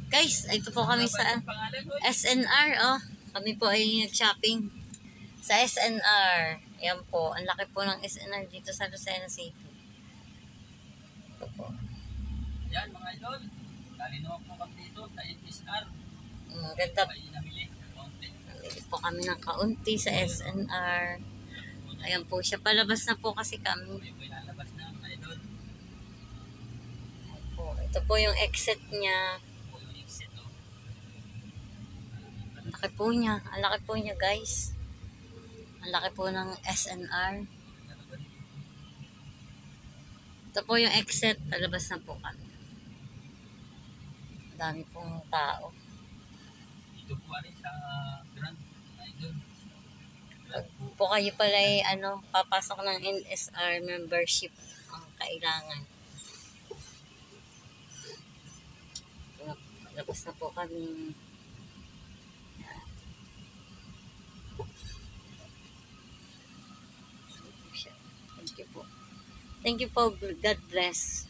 Guys, ito po kami sa SNR, oh. Kami po ay nag-shopping sa SNR. Ayan po, ang laki po ng SNR dito sa Lucena City. Ito po. Yan mga idol, dali naman po kami dito sa SNR. Ganda. Namili po kami ng kaunti sa SNR. Ayan po siya, palabas na po kasi kami. Lalabas na mga idol. Ito po yung exit niya. Ang laki po niya. Ang laki po niya, guys. Ang laki po ng SNR. Ito po yung exit. Palabas na po kami. Ang dami pong tao. Ito po rin sa Grand Idol. Pag po kayo pala ay papasok ng NSR membership ang kailangan. Palabas na po kami. Thank you po. Thank you po. God bless.